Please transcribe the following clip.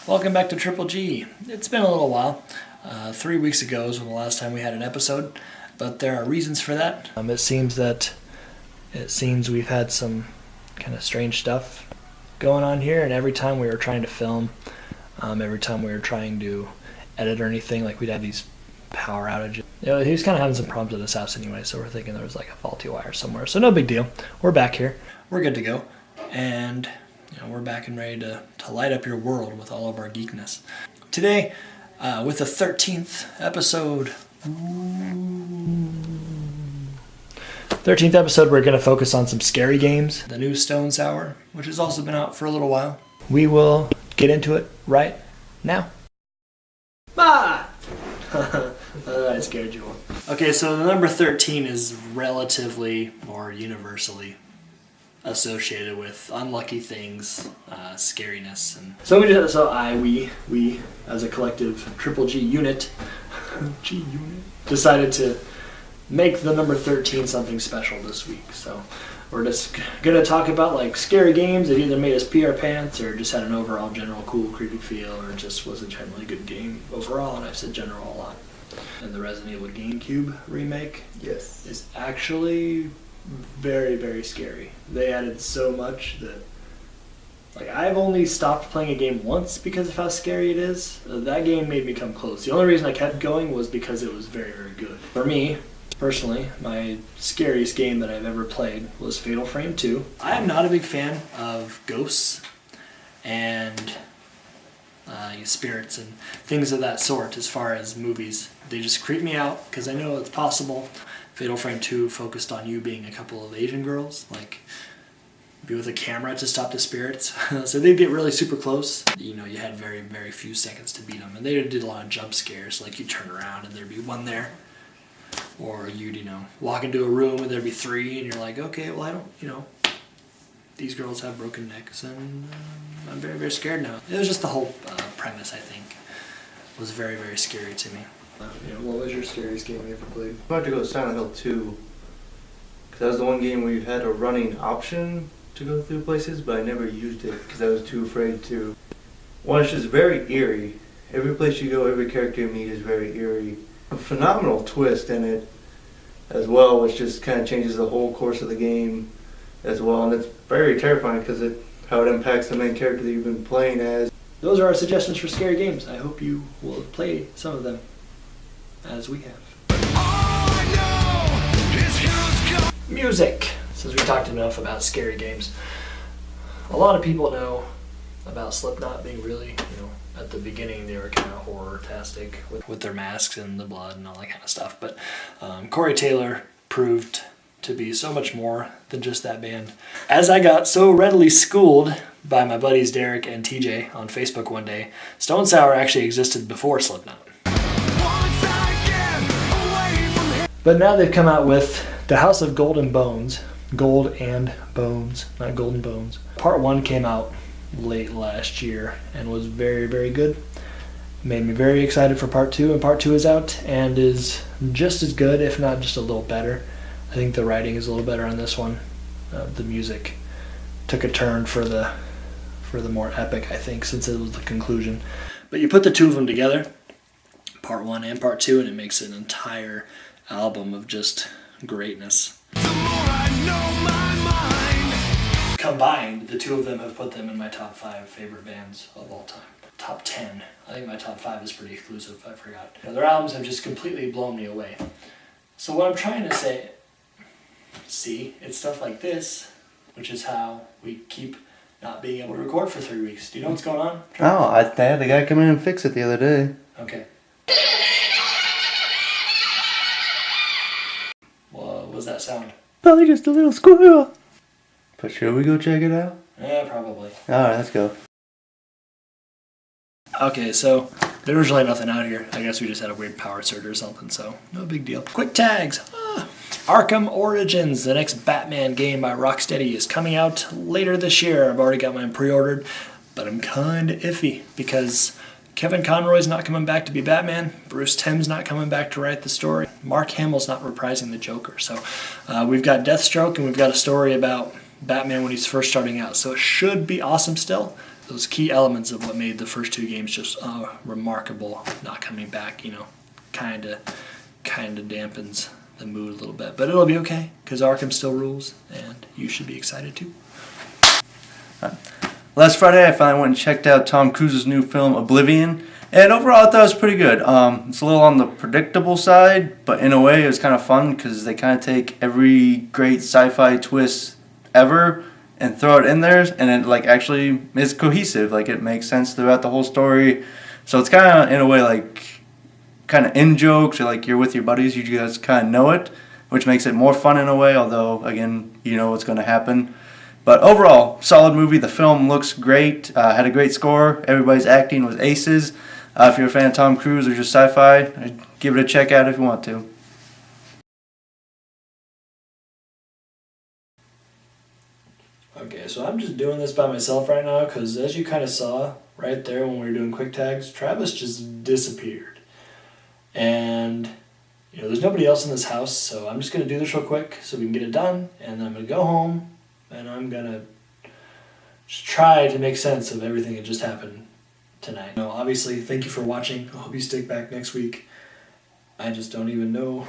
Welcome back to Triple G. It's been a little while. 3 weeks ago was when the last time we had an episode, but there are reasons for that. It seems we've had some kind of strange stuff going on here, and every time we were trying to film, every time we were trying to edit or anything, like we'd have these power outages. You know, he was kind of having some problems at his house anyway, so we're thinking there was like a faulty wire somewhere. So no big deal. We're back here. We're good to go. And we're back and ready to light up your world with all of our geekness. Today, with the 13th episode, we're going to focus on some scary games. The new Stone Sour, which has also been out for a little while. We will get into it right now. Ah! I scared you all. Okay, so the number 13 is relatively or universally associated with unlucky things, scariness, and we as a collective Triple G unit, decided to make the number 13 something special this week. So we're just gonna talk about like scary games that either made us pee our pants or just had an overall general cool, creepy feel, or just was a generally good game overall. And I've said general a lot. And the Resident Evil GameCube remake, yes, is actually very, very scary. They added so much that, like, I've only stopped playing a game once because of how scary it is. That game made me come close. The only reason I kept going was because it was very, very good. For me, personally, my scariest game that I've ever played was Fatal Frame 2. I am not a big fan of ghosts and spirits and things of that sort as far as movies. They just creep me out because I know it's possible. Fatal Frame 2 focused on you being a couple of Asian girls, like be with a camera to stop the spirits. So they'd get really super close. You had very, very few seconds to beat them. And they did a lot of jump scares, like you'd turn around and there'd be one there. Or you'd, walk into a room and there'd be three and you're like, okay, well I don't, these girls have broken necks and I'm very, very scared now. It was just the whole premise, I think, was very, very scary to me. What was your scariest game you ever played? I'm about to go Silent Hill 2, because that was the one game where you had a running option to go through places, but I never used it because I was too afraid to. One, it's just very eerie. Every place you go, every character you meet is very eerie. A phenomenal twist in it as well, which just kind of changes the whole course of the game as well, and it's very terrifying because how it impacts the main character that you've been playing as. Those are our suggestions for scary games. I hope you will play some of them, as we have. Music. Since we talked enough about scary games, a lot of people know about Slipknot being really, at the beginning they were kind of horror-tastic with their masks and the blood and all that kind of stuff. But Corey Taylor proved to be so much more than just that band. As I got so readily schooled by my buddies Derek and TJ on Facebook one day, Stone Sour actually existed before Slipknot. But now they've come out with The House of Golden Bones. Gold and Bones, not Golden Bones. Part 1 came out late last year and was very, very good. Made me very excited for Part 2, and Part 2 is out and is just as good, if not just a little better. I think the writing is a little better on this one. The music took a turn for the more epic, I think, since it was the conclusion. But you put the two of them together, Part 1 and Part 2, and it makes an entire album of just greatness. The more I know my mind. Combined, the two of them have put them in my top 5 favorite bands of all time. Top 10. I think my top 5 is pretty exclusive, I forgot. Their albums have just completely blown me away. So what I'm trying to say, it's stuff like this, which is how we keep not being able to record for 3 weeks. Do you know what's going on? I had the guy come in and fix it the other day. Okay. What was that sound? Probably just a little squirrel. But should we go check it out? Yeah, probably. Alright, let's go. Okay, so there was really nothing out here. I guess we just had a weird power surge or something, so no big deal. Quick tags! Arkham Origins, the next Batman game by Rocksteady, is coming out later this year. I've already got mine pre-ordered, but I'm kind of iffy because Kevin Conroy's not coming back to be Batman. Bruce Timm's not coming back to write the story. Mark Hamill's not reprising the Joker. So we've got Deathstroke and we've got a story about Batman when he's first starting out. So it should be awesome still. those key elements of what made the first two games just remarkable, not coming back, kind of dampens the mood a little bit. But it'll be okay, because Arkham still rules, and you should be excited too. Last Friday, I finally went and checked out Tom Cruise's new film, Oblivion, and overall I thought it was pretty good. It's a little on the predictable side, but in a way it was kind of fun because they kind of take every great sci-fi twist ever and throw it in there, and it like actually is cohesive. Like it makes sense throughout the whole story. So it's kind of in a way like kind of in jokes, or like you're with your buddies, you guys kind of know it, which makes it more fun in a way. Although again, you know what's going to happen. But overall, solid movie. The film looks great. Had a great score. Everybody's acting was aces. If you're a fan of Tom Cruise or just sci-fi, I'd give it a check out if you want to. Okay, so I'm just doing this by myself right now because as you kind of saw right there when we were doing quick tags, Travis just disappeared. And, there's nobody else in this house, so I'm just going to do this real quick so we can get it done. And then I'm going to go home and I'm going to just try to make sense of everything that just happened tonight. Obviously, thank you for watching. I hope you stick back next week. I just don't even know.